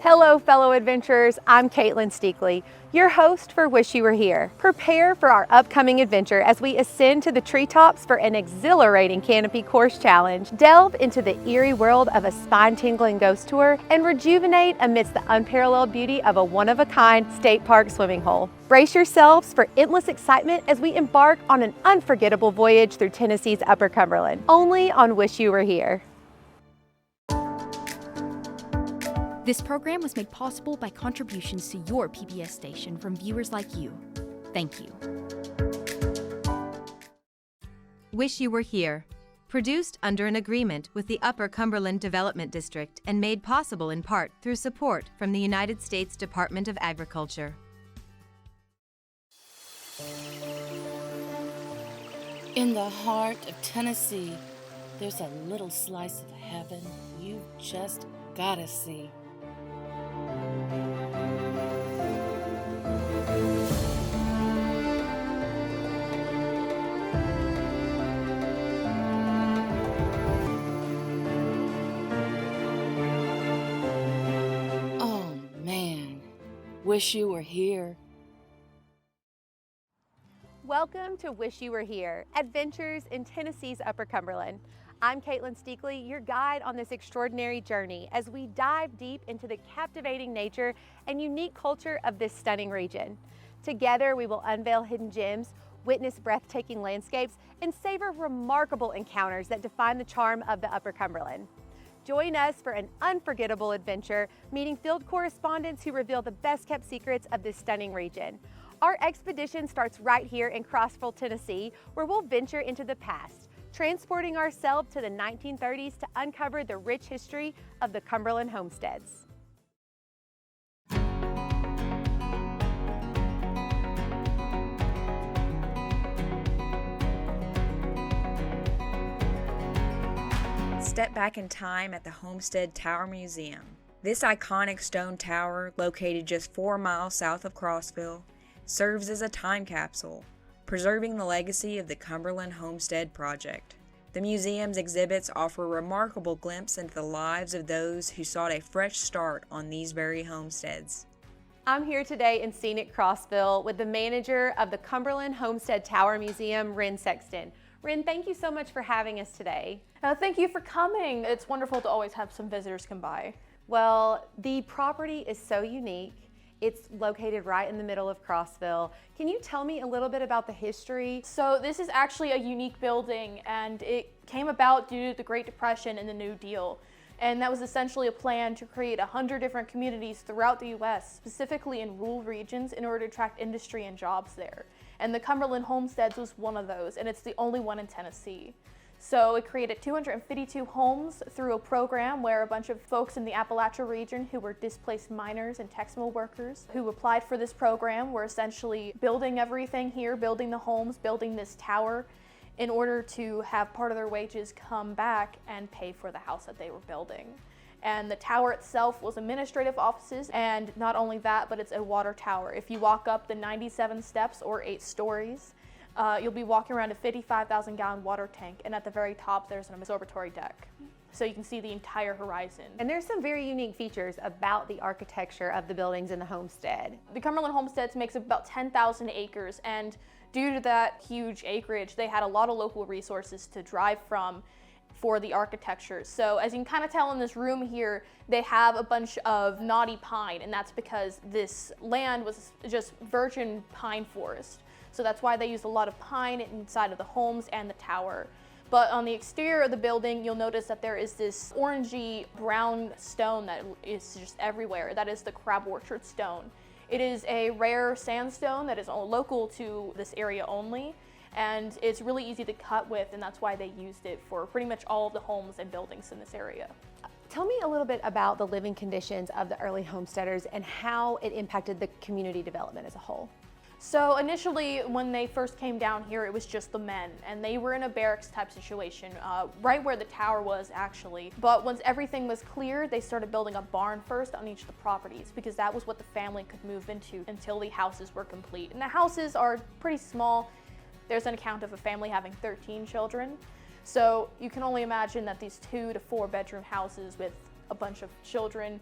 Hello, fellow adventurers. I'm Caitlin Steakley, your host for Wish You Were Here. Prepare for our upcoming adventure as we ascend to the treetops for an exhilarating Canopy Course challenge, delve into the eerie world of a spine-tingling ghost tour, and rejuvenate amidst the unparalleled beauty of a one-of-a-kind state park swimming hole. Brace yourselves for endless excitement as we embark on an unforgettable voyage through Tennessee's Upper Cumberland, only on Wish You Were Here. This program was made possible by contributions to your PBS station from viewers like you. Thank you. Wish You Were Here, produced under an agreement with the Upper Cumberland Development District and made possible in part through support from the United States Department of Agriculture. In the heart of Tennessee, there's a little slice of heaven you just gotta see. Oh man, wish you were here. Welcome to Wish You Were Here, Adventures in Tennessee's Upper Cumberland. I'm Caitlin Steakley, your guide on this extraordinary journey as we dive deep into the captivating nature and unique culture of this stunning region. Together, we will unveil hidden gems, witness breathtaking landscapes, and savor remarkable encounters that define the charm of the Upper Cumberland. Join us for an unforgettable adventure, meeting field correspondents who reveal the best-kept secrets of this stunning region. Our expedition starts right here in Crossville, Tennessee, where we'll venture into the past, transporting ourselves to the 1930s to uncover the rich history of the Cumberland Homesteads. Step back in time at the Homestead Tower Museum. This iconic stone tower, located just 4 miles south of Crossville, serves as a time capsule, preserving the legacy of the Cumberland Homestead project. The museum's exhibits offer a remarkable glimpse into the lives of those who sought a fresh start on these very homesteads. I'm here today in scenic Crossville with the manager of the Cumberland Homestead Tower Museum, Ren Sexton. Ren, thank you so much for having us today. Thank you for coming. It's wonderful to always have some visitors come by. Well, the property is so unique. It's located right in the middle of Crossville. Can you tell me a little bit about the history? So this is actually a unique building, and it came about due to the Great Depression and the New Deal. And that was essentially a plan to create 100 different communities throughout the U.S., specifically in rural regions, in order to attract industry and jobs there. And the Cumberland Homesteads was one of those, and it's the only one in Tennessee. So it created 252 homes through a program where a bunch of folks in the Appalachia region who were displaced miners and textile workers who applied for this program were essentially building everything here, building the homes, building this tower in order to have part of their wages come back and pay for the house that they were building. And the tower itself was administrative offices, and not only that, but it's a water tower. If you walk up the 97 steps or 8 stories, you'll be walking around a 55,000 gallon water tank, and at the very top there's an observatory deck. So you can see the entire horizon. And there's some very unique features about the architecture of the buildings in the homestead. The Cumberland Homesteads makes up about 10,000 acres, and due to that huge acreage, they had a lot of local resources to drive from for the architecture. So as you can kind of tell in this room here, they have a bunch of knotty pine, and that's because this land was just virgin pine forest. So that's why they used a lot of pine inside of the homes and the tower. But on the exterior of the building, you'll notice that there is this orangey brown stone that is just everywhere. That is the crab orchard stone. It is a rare sandstone that is local to this area only, and it's really easy to cut with, and that's why they used it for pretty much all of the homes and buildings in this area. Tell me a little bit about the living conditions of the early homesteaders and how it impacted the community development as a whole. So initially, when they first came down here, it was just the men, and they were in a barracks type situation, right where the tower was actually. But once everything was cleared, they started building a barn first on each of the properties, because that was what the family could move into until the houses were complete. And the houses are pretty small. There's an account of a family having 13 children. So you can only imagine that these 2 to 4 bedroom houses with a bunch of children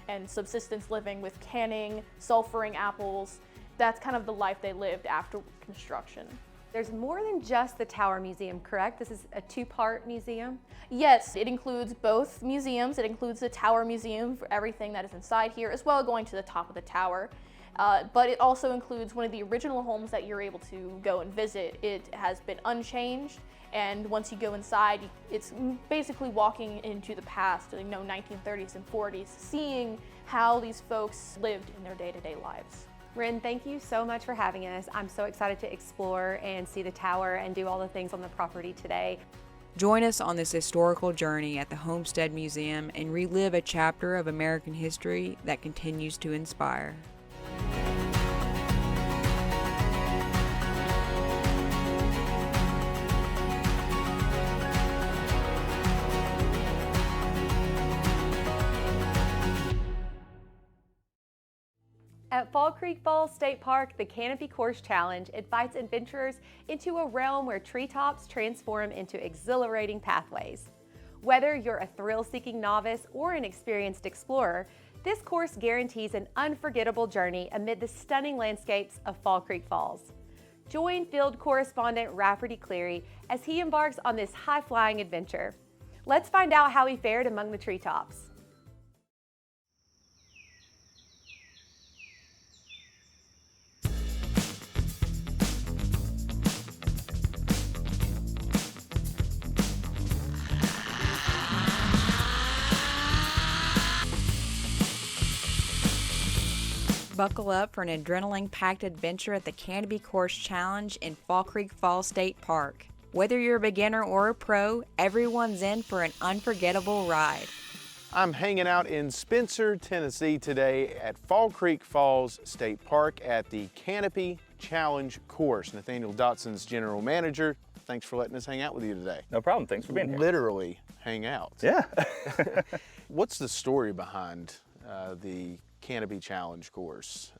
and subsistence living with canning, sulfuring apples. That's kind of the life they lived after construction. There's more than just the Tower Museum, correct? This is a two-part museum? Yes, it includes both museums. It includes the Tower Museum for everything that is inside here, as well as going to the top of the tower. But it also includes one of the original homes that you're able to go and visit. It has been unchanged, and once you go inside, it's basically walking into the past, 1930s and 40s, seeing how these folks lived in their day-to-day lives. Ren, thank you so much for having us. I'm so excited to explore and see the tower and do all the things on the property today. Join us on this historical journey at the Homestead Museum and relive a chapter of American history that continues to inspire. At Cummins Falls State Park, the Canopy Course Challenge invites adventurers into a realm where treetops transform into exhilarating pathways. Whether you're a thrill-seeking novice or an experienced explorer, this course guarantees an unforgettable journey amid the stunning landscapes of Fall Creek Falls. Join field correspondent Rafferty Cleary as he embarks on this high-flying adventure. Let's find out how he fared among the treetops. Buckle up for an adrenaline-packed adventure at the Canopy Course Challenge in Cummins Falls State Park. Whether you're a beginner or a pro, everyone's in for an unforgettable ride. I'm hanging out in Spencer, Tennessee today at Fall Creek Falls State Park at the Canopy Challenge Course. Nathaniel Dotson's general manager. Thanks for letting us hang out with you today. No problem, thanks for being here. Literally hang out. Yeah. What's the story behind the Canopy Challenge Course?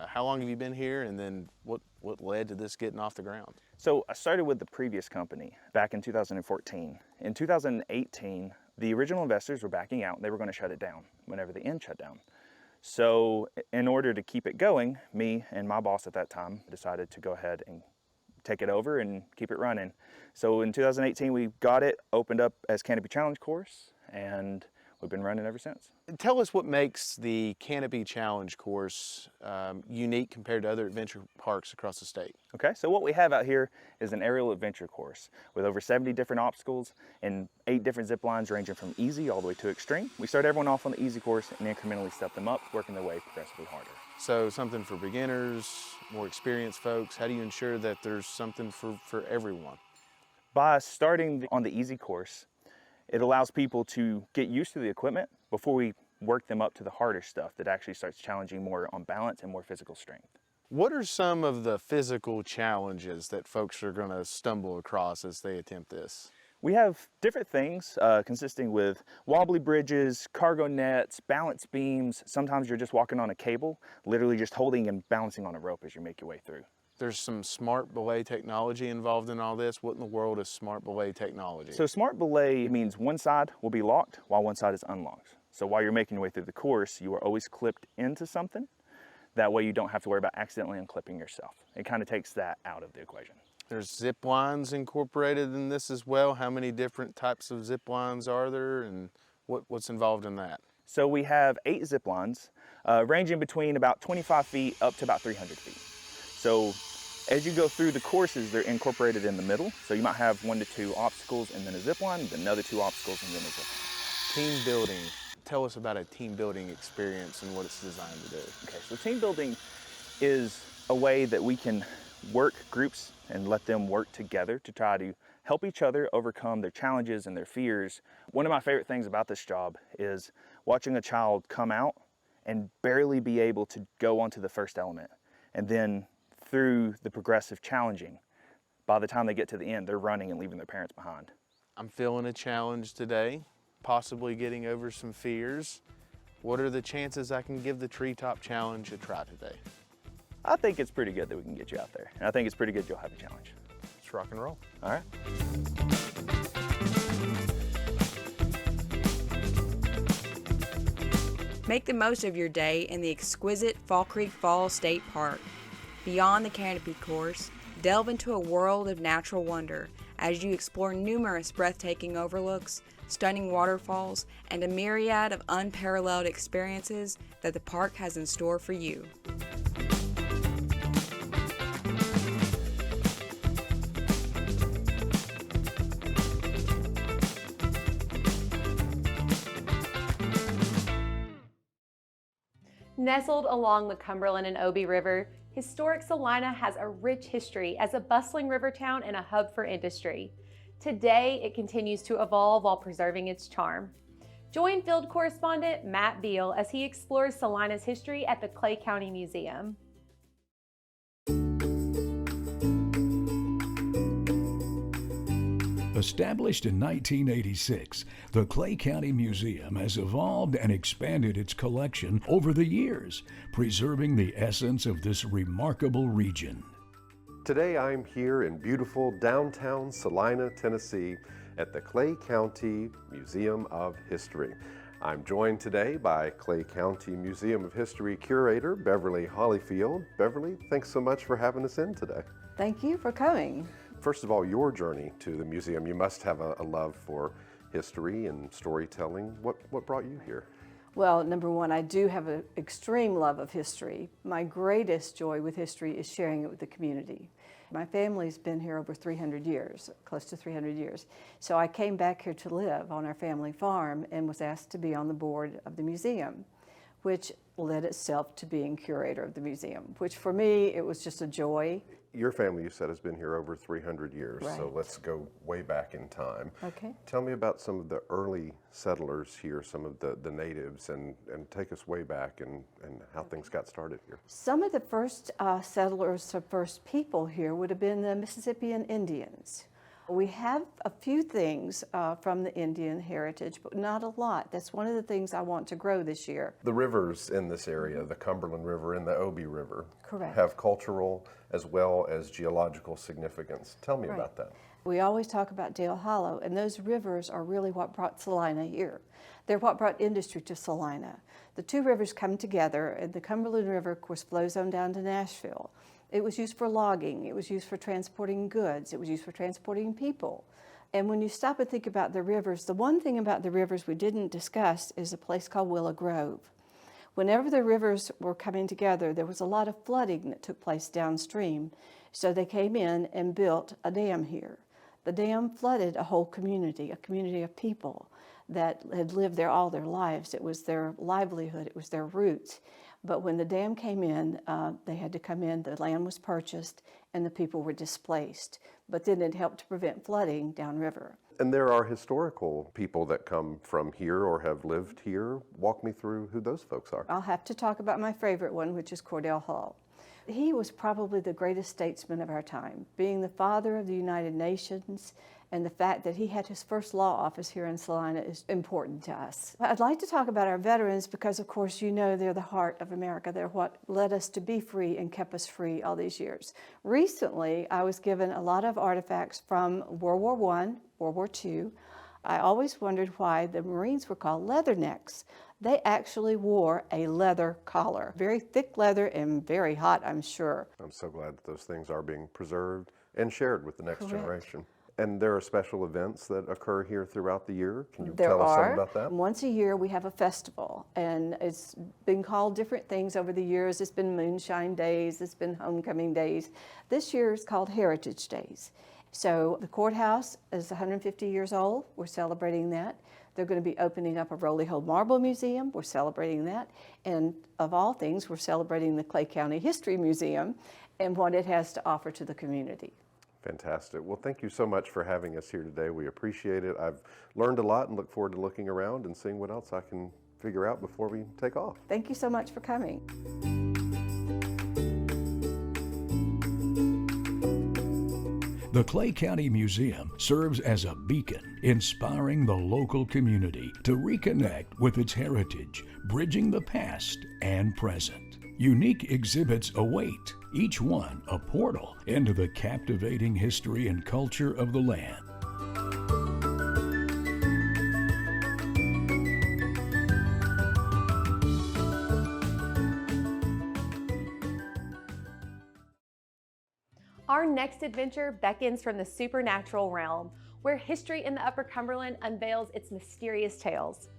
How long have you been here, and then what led to this getting off the ground? So I started with the previous company back in 2014. In 2018, the original investors were backing out. They were going to shut it down whenever the inn shut down. So in order to keep it going, me and my boss at that time decided to go ahead and take it over and keep it running. So in 2018, we got it opened up as Canopy Challenge Course, and we've been running ever since. Tell us what makes the Canopy Challenge Course unique compared to other adventure parks across the state. Okay, so what we have out here is an aerial adventure course with over 70 different obstacles and 8 different zip lines ranging from easy all the way to extreme. We start everyone off on the easy course and incrementally step them up, working their way progressively harder. So something for beginners, more experienced folks. How do you ensure that there's something for everyone? By starting on the easy course, it allows people to get used to the equipment before we work them up to the harder stuff that actually starts challenging more on balance and more physical strength. What are some of the physical challenges that folks are going to stumble across as they attempt this? We have different things consisting with wobbly bridges, cargo nets, balance beams. Sometimes you're just walking on a cable, literally just holding and balancing on a rope as you make your way through. There's some smart belay technology involved in all this. What in the world is smart belay technology? So smart belay means one side will be locked while one side is unlocked. So while you're making your way through the course, you are always clipped into something. That way you don't have to worry about accidentally unclipping yourself. It kind of takes that out of the equation. There's zip lines incorporated in this as well. How many different types of zip lines are there, and what's involved in that? So we have 8 zip lines ranging between about 25 feet up to about 300 feet. So as you go through the courses, they're incorporated in the middle. So you might have 1 to 2 obstacles and then a zip line, then another 2 obstacles and then a zip line. Team building. Tell us about a team building experience and what it's designed to do. Okay, so team building is a way that we can work groups and let them work together to try to help each other overcome their challenges and their fears. One of my favorite things about this job is watching a child come out and barely be able to go onto the first element. And then through the progressive challenging, by the time they get to the end, they're running and leaving their parents behind. I'm feeling a challenge today, possibly getting over some fears. What are the chances I can give the Treetop Challenge a try today? I think it's pretty good that we can get you out there. And I think it's pretty good you'll have a challenge. Let's rock and roll. All right. Make the most of your day in the exquisite Cummins Falls State Park. Beyond the Canopy Course, delve into a world of natural wonder as you explore numerous breathtaking overlooks, stunning waterfalls, and a myriad of unparalleled experiences that the park has in store for you. Nestled along the Cumberland and Obi River, historic Salina has a rich history as a bustling river town and a hub for industry. Today, it continues to evolve while preserving its charm. Join field correspondent Matt Beal as he explores Salina's history at the Clay County Museum. Established in 1986, the Clay County Museum has evolved and expanded its collection over the years, preserving the essence of this remarkable region. Today I'm here in beautiful downtown Salina, Tennessee at the Clay County Museum of History. I'm joined today by Clay County Museum of History curator Beverly Hollyfield. Beverly, thanks so much for having us in today. Thank you for coming. First of all, your journey to the museum, you must have a love for history and storytelling. What brought you here? Well, number one, I do have an extreme love of history. My greatest joy with history is sharing it with the community. My family's been here over 300 years, close to 300 years. So I came back here to live on our family farm and was asked to be on the board of the museum, which led itself to being curator of the museum, which for me, it was just a joy. Your family, you said, has been here over 300 years, Right. So let's go way back in time. Okay. Tell me about some of the early settlers here, some of the natives, and take us way back and how things got started here. Some of the first settlers, the first people here would have been the Mississippian Indians. We have a few things from the Indian heritage, but not a lot. That's one of the things I want to grow this year. The rivers in this area, the Cumberland River and the Obi River, Correct. have cultural as well as geological significance. Tell me Right. about that. We always talk about Dale Hollow, and those rivers are really what brought Salina here. They're what brought industry to Salina. The two rivers come together, and the Cumberland River, of course, flows on down to Nashville. It was used for logging, it was used for transporting goods, it was used for transporting people. And when you stop and think about the rivers, the one thing about the rivers we didn't discuss is a place called Willow Grove. Whenever the rivers were coming together, there was a lot of flooding that took place downstream. So they came in and built a dam here. The dam flooded a whole community, a community of people that had lived there all their lives. It was their livelihood, it was their roots. But when the dam came in, they had to come in, the land was purchased, and the people were displaced. But then it helped to prevent flooding downriver. And there are historical people that come from here or have lived here. Walk me through who those folks are. I'll have to talk about my favorite one, which is Cordell Hull. He was probably the greatest statesman of our time, being the father of the United Nations, and the fact that he had his first law office here in Salina is important to us. I'd like to talk about our veterans because, of course, you know they're the heart of America. They're what led us to be free and kept us free all these years. Recently, I was given a lot of artifacts from World War I, World War II. I always wondered why the Marines were called leathernecks. They actually wore a leather collar. Very thick leather and very hot, I'm sure. I'm so glad that those things are being preserved and shared with the next Correct. generation. And there are special events that occur here throughout the year. Can you There tell us are. something about that? Once a year we have a festival, and it's been called different things over the years. It's been Moonshine Days, it's been Homecoming Days. This year is called Heritage Days. So the courthouse is 150 years old. We're celebrating that. They're going to be opening up a Rolly Hill Marble Museum. We're celebrating that. And of all things, we're celebrating the Clay County History Museum and what it has to offer to the community. Fantastic. Well, thank you so much for having us here today. We appreciate it. I've learned a lot and look forward to looking around and seeing what else I can figure out before we take off. Thank you so much for coming. The Clay County Museum serves as a beacon, inspiring the local community to reconnect with its heritage, bridging the past and present. Unique exhibits await, each one a portal into the captivating history and culture of the land. Our next adventure beckons from the supernatural realm, where history in the Upper Cumberland unveils its mysterious tales.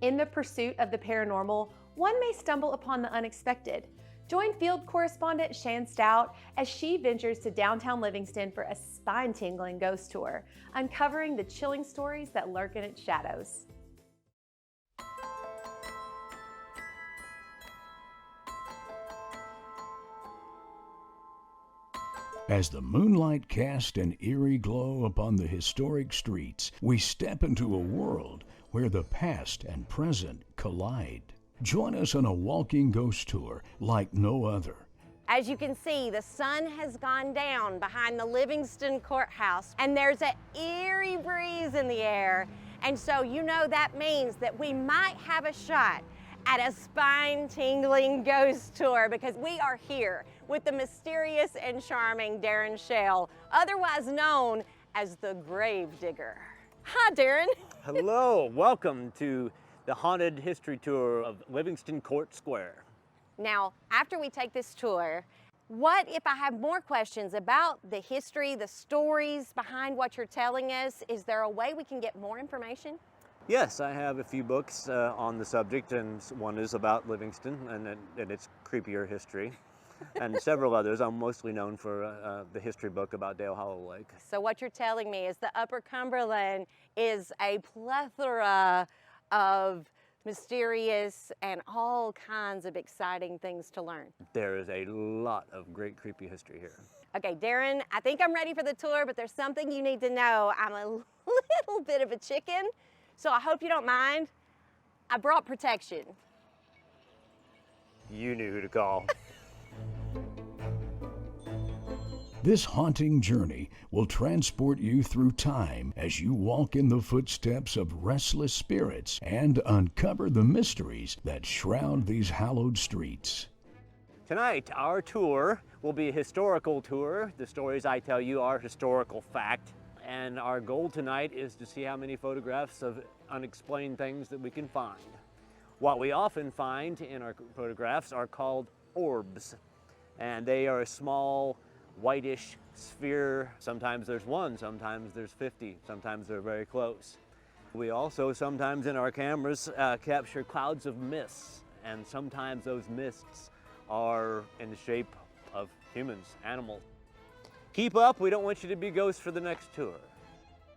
In the pursuit of the paranormal, one may stumble upon the unexpected. Join field correspondent Shan Stout as she ventures to downtown Livingston for a spine-tingling ghost tour, uncovering the chilling stories that lurk in its shadows. As the moonlight cast an eerie glow upon the historic streets, we step into a world where the past and present collide. Join us on a walking ghost tour like no other. As you can see, the sun has gone down behind the Livingston courthouse, and there's an eerie breeze in the air. And so you know that means that we might have a shot at a spine-tingling ghost tour, because we are here with the mysterious and charming Darren Shell, otherwise known as the Grave Digger. Hi, Darren. Hello, welcome to the haunted history tour of Livingston Court Square. Now, after we take this tour, what if I have more questions about the history, the stories behind what you're telling us? Is there a way we can get more information? Yes, I have a few books on the subject, and one is about Livingston and its creepier history, and several others. I'm mostly known for the history book about Dale Hollow Lake. So what you're telling me is the Upper Cumberland is a plethora of mysterious and all kinds of exciting things to learn. There is a lot of great creepy history here. Okay, Darren, I think I'm ready for the tour, but there's something you need to know. I'm a little bit of a chicken, so I hope you don't mind. I brought protection. You knew who to call. This haunting journey will transport you through time as you walk in the footsteps of restless spirits and uncover the mysteries that shroud these hallowed streets. Tonight, our tour will be a historical tour. The stories I tell you are historical fact. And our goal tonight is to see how many photographs of unexplained things that we can find. What we often find in our photographs are called orbs. And they are a small, whitish sphere. Sometimes there's one, sometimes there's 50, sometimes they're very close. We also sometimes in our cameras capture clouds of mists, and sometimes those mists are in the shape of humans, animals. Keep up, we don't want you to be ghosts for the next tour.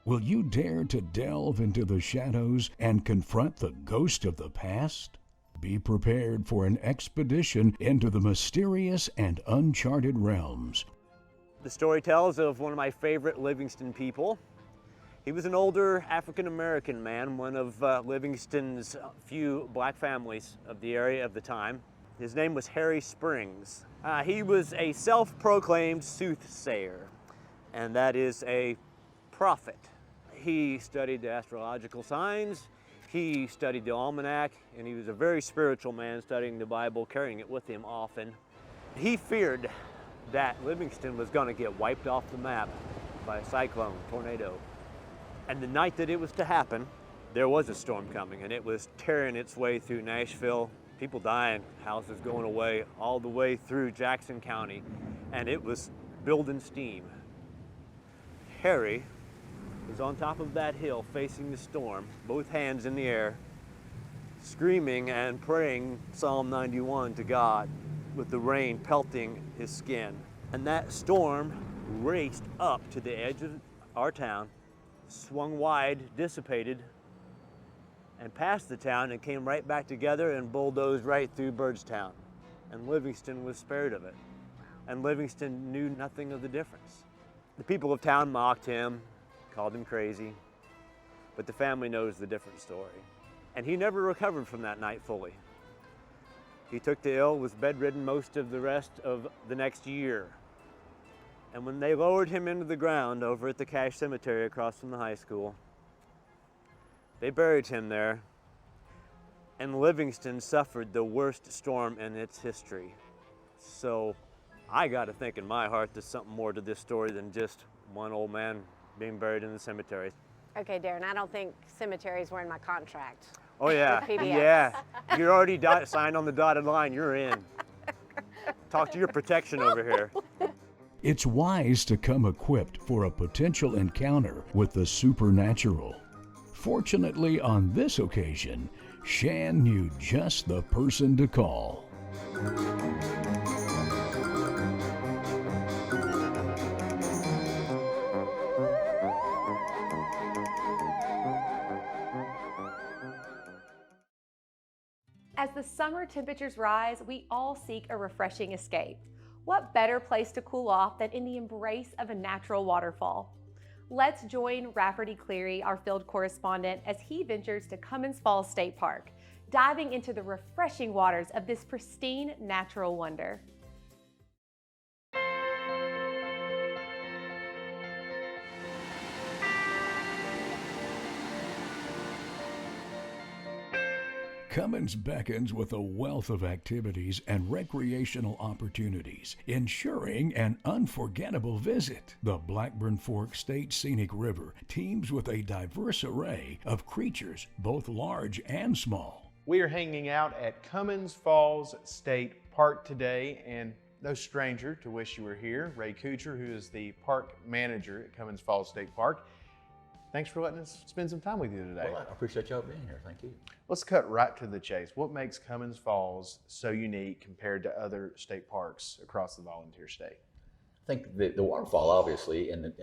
Will you dare to delve into the shadows and confront the ghost of the past? Be prepared for an expedition into the mysterious and uncharted realms. The story tells of one of my favorite Livingston people. He was an older African-American man, one of Livingston's few black families of the area of the time. His name was Harry Springs. He was a self-proclaimed soothsayer, and that is a prophet. He studied the astrological signs, he studied the almanac, and he was a very spiritual man, studying the Bible, carrying it with him often. He feared that Livingston was going to get wiped off the map by a cyclone, tornado. And the night that it was to happen, there was a storm coming, and it was tearing its way through Nashville, people dying, houses going away, all the way through Jackson County, and it was building steam. Harry was on top of that hill facing the storm, both hands in the air, screaming and praying Psalm 91 to God, with the rain pelting his skin. And that storm raced up to the edge of our town, swung wide, dissipated, and passed the town and came right back together and bulldozed right through Byrdstown. And Livingston was spared of it. And Livingston knew nothing of the difference. The people of town mocked him, called him crazy, but the family knows the different story. And he never recovered from that night fully. He took to ill, was bedridden most of the rest of the next year. And when they lowered him into the ground over at the Cache Cemetery across from the high school, they buried him there, and Livingston suffered the worst storm in its history. So I got to think in my heart there's something more to this story than just one old man being buried in the cemetery. Okay, Darren, I don't think cemeteries were in my contract. Oh yeah, PBS. yeah. You're already signed on the dotted line, you're in. Talk to your protection over here. It's wise to come equipped for a potential encounter with the supernatural. Fortunately, on this occasion, Shan knew just the person to call. As the summer temperatures rise, we all seek a refreshing escape. What better place to cool off than in the embrace of a natural waterfall? Let's join Rafferty Cleary, our field correspondent, as he ventures to Cummins Falls State Park, diving into the refreshing waters of this pristine natural wonder. Cummins beckons with a wealth of activities and recreational opportunities, ensuring an unforgettable visit. The Blackburn Fork State Scenic River teems with a diverse array of creatures, both large and small. We are hanging out at Cummins Falls State Park today, and no stranger to wish you were here, Ray Kuchar, who is the park manager at Cummins Falls State Park. Thanks for letting us spend some time with you today. Well, I appreciate y'all being here. Thank you. Let's cut right to the chase. What makes Cummins Falls so unique compared to other state parks across the volunteer state? I think the waterfall, obviously, and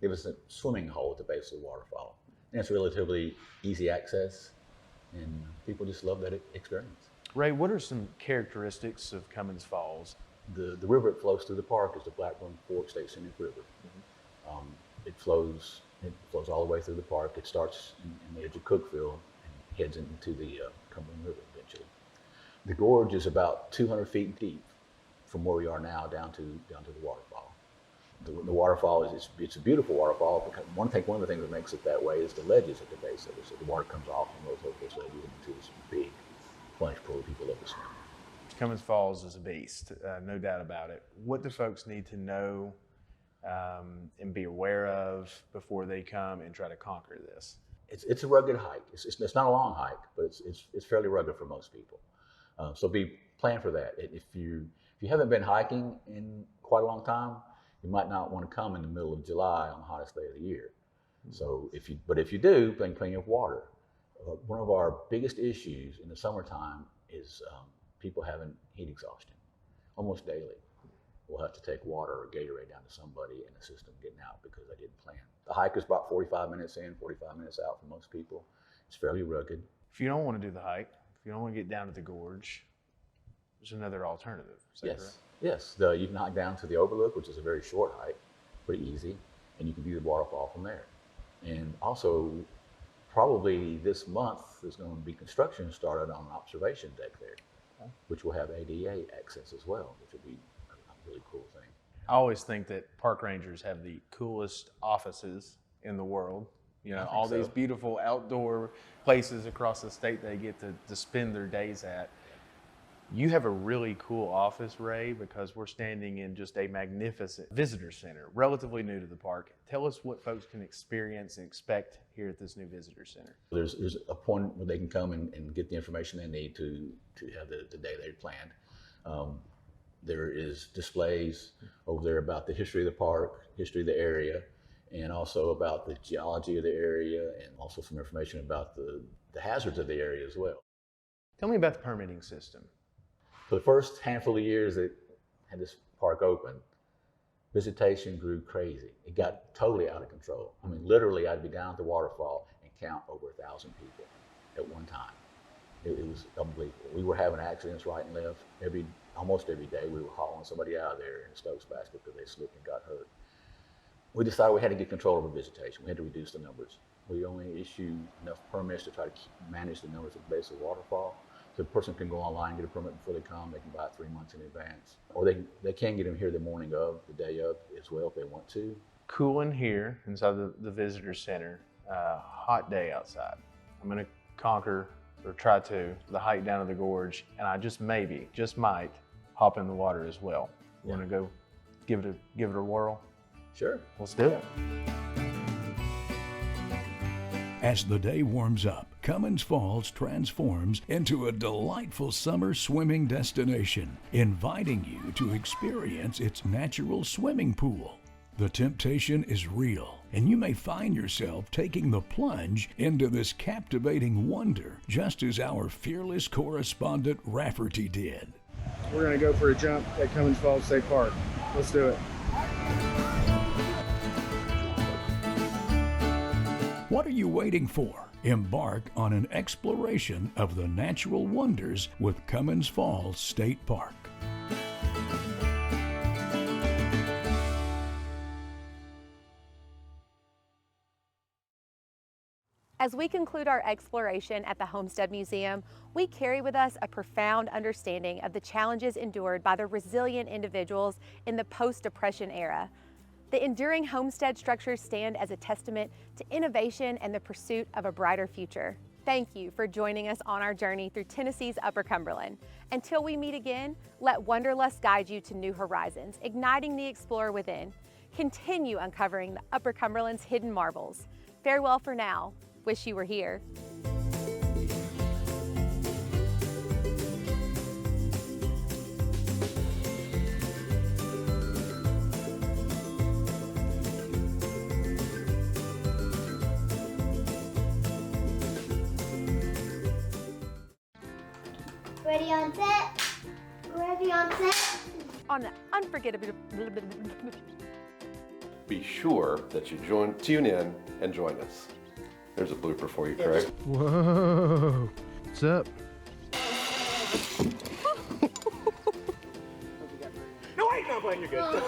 there was a swimming hole at the base of the waterfall. And it's relatively easy access, and people just love that experience. Ray, what are some characteristics of Cummins Falls? The river that flows through the park is the Blackburn Fork State Scenic River. Mm-hmm. It flows all the way through the park. It starts in the edge of Cookville and heads into the Cumberland River eventually. The gorge is about 200 feet deep from where we are now down to the waterfall. The waterfall it's a beautiful waterfall. Because one of the things that makes it that way is the ledges at the base of it. So the water comes off from those ledges into this big plunge pool that people love to swim. Cummins Falls is a beast, no doubt about it. What do folks need to know and be aware of before they come and try to conquer this? It's a rugged hike. It's not a long hike, but it's fairly rugged for most people. So plan for that. If you haven't been hiking in quite a long time, you might not want to come in the middle of July on the hottest day of the year. Mm-hmm. So if you do, bring plenty of water. One of our biggest issues in the summertime is people having heat exhaustion, almost daily. We'll have to take water or Gatorade down to somebody and assist them getting out because they didn't plan. The hike is about 45 minutes in, 45 minutes out for most people. It's fairly rugged. If you don't want to do the hike, if you don't want to get down to the gorge, there's another alternative. Is that correct? Yes. You can hike down to the overlook, which is a very short hike, pretty easy, and you can view the waterfall from there. And also, probably this month, there's going to be construction started on an observation deck there, which will have ADA access as well, which will be a really cool thing. I always think that park rangers have the coolest offices in the world. You know, all these beautiful outdoor places across the state they get to spend their days at. You have a really cool office, Ray, because we're standing in just a magnificent visitor center, relatively new to the park. Tell us what folks can experience and expect here at this new visitor center. There's a point where they can come and get the information they need to have the day they planned. There is displays over there about the history of the park, history of the area, and also about the geology of the area, and also some information about the hazards of the area as well. Tell me about the permitting system. For the first handful of years that had this park open, visitation grew crazy. It got totally out of control. I mean, literally, I'd be down at the waterfall and count over 1,000 people at one time. It was unbelievable. We were having accidents right and left. Almost every day, we were hauling somebody out of there in a Stokes basket because they slipped and got hurt. We decided we had to get control over visitation. We had to reduce the numbers. We only issue enough permits to try to manage the numbers at the base of the waterfall. So the person can go online and get a permit before they come. They can buy it 3 months in advance. Or they can get them here the morning of, the day of as well if they want to. Cool in here inside the visitor center. Hot day outside. I'm going to conquer or try to the hike down to the gorge, and I just might hop in the water as well. You want to go give it a whirl? Sure. Let's do it. As the day warms up, Cummins Falls transforms into a delightful summer swimming destination, inviting you to experience its natural swimming pool. The temptation is real, and you may find yourself taking the plunge into this captivating wonder, just as our fearless correspondent Rafferty did. We're going to go for a jump at Cummins Falls State Park. Let's do it. What are you waiting for? Embark on an exploration of the natural wonders with Cummins Falls State Park. As we conclude our exploration at the Homestead Museum, we carry with us a profound understanding of the challenges endured by the resilient individuals in the post-Depression era. The enduring homestead structures stand as a testament to innovation and the pursuit of a brighter future. Thank you for joining us on our journey through Tennessee's Upper Cumberland. Until we meet again, let Wanderlust guide you to new horizons, igniting the explorer within. Continue uncovering the Upper Cumberland's hidden marvels. Farewell for now. Wish you were here. Ready on set? Ready on set? On the unforgettable. Be sure that you tune in and join us. There's a blooper for you, Craig. Whoa. What's up? No, wait, no, Blaine, you're good.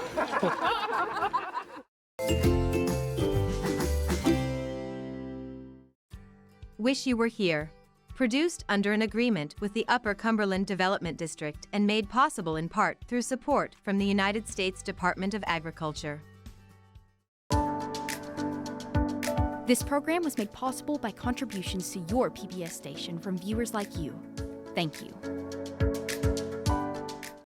Wish You Were Here. Produced under an agreement with the Upper Cumberland Development District and made possible in part through support from the United States Department of Agriculture. This program was made possible by contributions to your PBS station from viewers like you. Thank you.